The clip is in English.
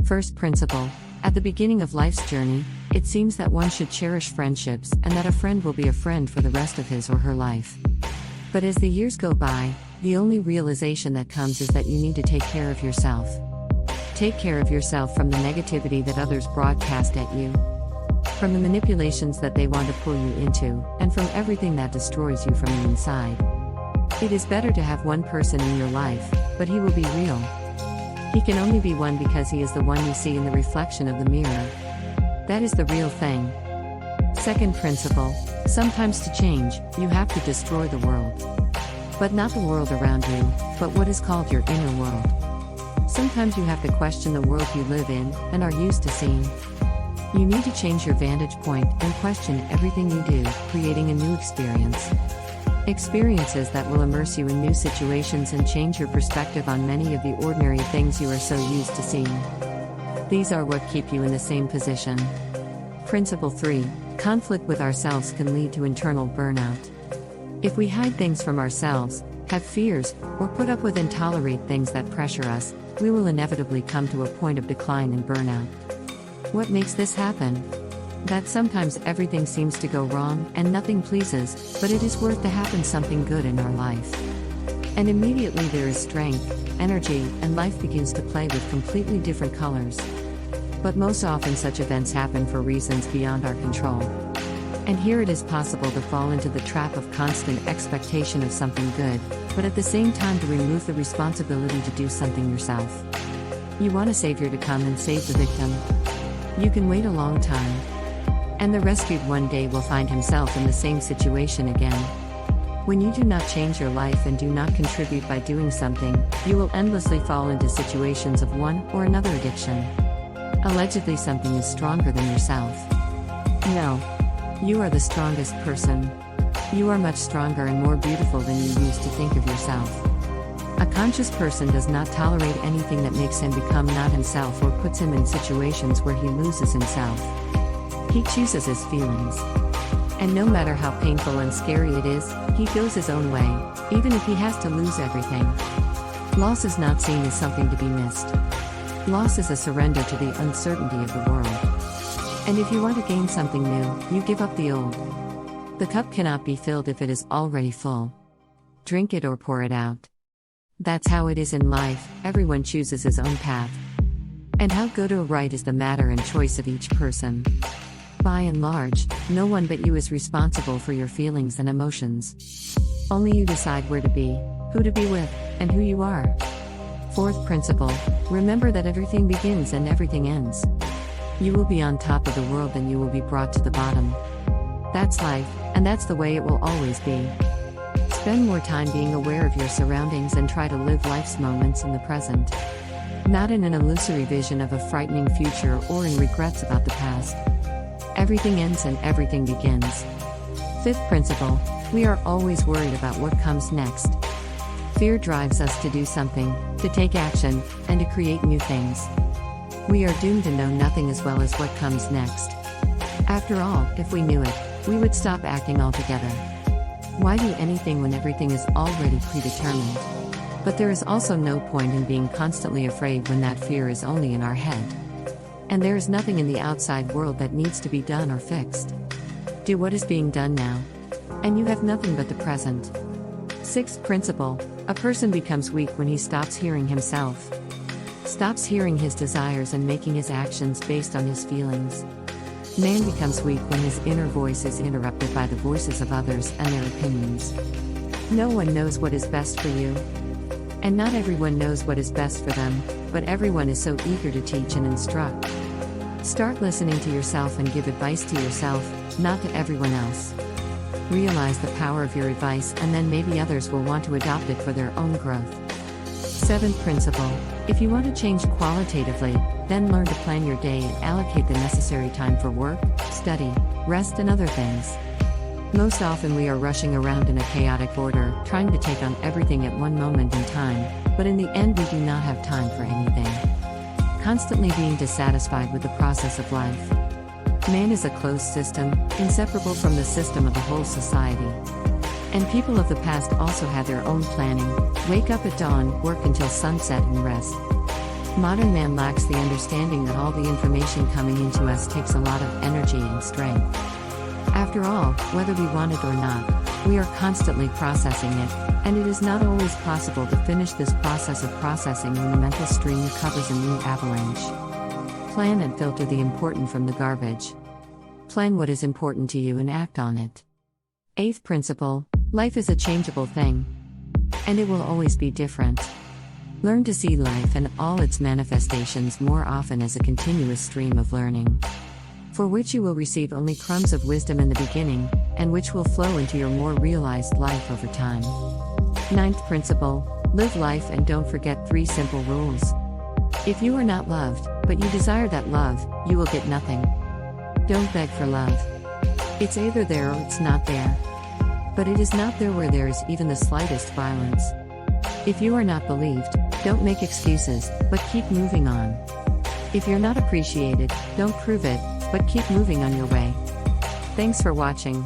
First principle: at the beginning of life's journey, it seems that one should cherish friendships and that a friend will be a friend for the rest of his or her life. But as the years go by, the only realization that comes is that you need to take care of yourself. Take care of yourself from the negativity that others broadcast at you, from the manipulations that they want to pull you into, and from everything that destroys you from the inside. It is better to have one person in your life, but he will be real. He can only be one because he is the one you see in the reflection of the mirror. That is the real thing. Second principle: sometimes to change, you have to destroy the world. But not the world around you, but what is called your inner world. Sometimes you have to question the world you live in and are used to seeing. You need to change your vantage point and question everything you do, creating a new experience. Experiences that will immerse you in new situations and change your perspective on many of the ordinary things you are so used to seeing. These are what keep you in the same position. Principle 3: conflict with ourselves can lead to internal burnout. If we hide things from ourselves, have fears, or put up with and tolerate things that pressure us, we will inevitably come to a point of decline and burnout. What makes this happen? That sometimes everything seems to go wrong and nothing pleases, but it is worth to happen something good in our life. And immediately there is strength, energy, and life begins to play with completely different colors. But most often such events happen for reasons beyond our control. And here it is possible to fall into the trap of constant expectation of something good, but at the same time to remove the responsibility to do something yourself. You want a savior to come and save the victim. You can wait a long time, and the rescued one day will find himself in the same situation again. When you do not change your life and do not contribute by doing something, you will endlessly fall into situations of one or another addiction. Allegedly something is stronger than yourself. No. You are the strongest person. You are much stronger and more beautiful than you used to think of yourself. A conscious person does not tolerate anything that makes him become not himself or puts him in situations where he loses himself. He chooses his feelings. And no matter how painful and scary it is, he goes his own way, even if he has to lose everything. Loss is not seen as something to be missed. Loss is a surrender to the uncertainty of the world. And if you want to gain something new, you give up the old. The cup cannot be filled if it is already full. Drink it or pour it out. That's how it is in life. Everyone chooses his own path. And how good or right is the matter and choice of each person. By and large, no one but you is responsible for your feelings and emotions. Only you decide where to be, who to be with, and who you are. Fourth principle: remember that everything begins and everything ends. You will be on top of the world and you will be brought to the bottom. That's life, and that's the way it will always be. Spend more time being aware of your surroundings and try to live life's moments in the present. Not in an illusory vision of a frightening future or in regrets about the past. Everything ends and everything begins. Fifth principle: we are always worried about what comes next. Fear drives us to do something, to take action, and to create new things. We are doomed to know nothing as well as what comes next. After all, if we knew it, we would stop acting altogether. Why do anything when everything is already predetermined? But there is also no point in being constantly afraid when that fear is only in our head. And there is nothing in the outside world that needs to be done or fixed. Do what is being done now, and you have nothing but the present. Sixth principle: a person becomes weak when he stops hearing himself. Stops hearing his desires and making his actions based on his feelings. Man becomes weak when his inner voice is interrupted by the voices of others and their opinions. No one knows what is best for you. And not everyone knows what is best for them, but everyone is so eager to teach and instruct. Start listening to yourself and give advice to yourself, not to everyone else. Realize the power of your advice and then maybe others will want to adopt it for their own growth. Seventh principle: if you want to change qualitatively, then learn to plan your day and allocate the necessary time for work, study, rest and other things. Most often we are rushing around in a chaotic order, trying to take on everything at one moment in time, but in the end we do not have time for anything. Constantly being dissatisfied with the process of life. Man is a closed system, inseparable from the system of the whole society. And people of the past also had their own planning: wake up at dawn, work until sunset and rest. Modern man lacks the understanding that all the information coming into us takes a lot of energy and strength. After all, whether we want it or not, we are constantly processing it, and it is not always possible to finish this process of processing when the mental stream recovers a new avalanche. Plan and filter the important from the garbage. Plan what is important to you and act on it. Eighth principle: life is a changeable thing. And it will always be different. Learn to see life and all its manifestations more often as a continuous stream of learning, for which you will receive only crumbs of wisdom in the beginning, and which will flow into your more realized life over time. Ninth principle: live life and don't forget 3 simple rules. If you are not loved, but you desire that love, you will get nothing. Don't beg for love. It's either there or it's not there. But it is not there where there is even the slightest violence. If you are not believed, don't make excuses, but keep moving on. If you're not appreciated, don't prove it, but keep moving on your way. Thanks for watching.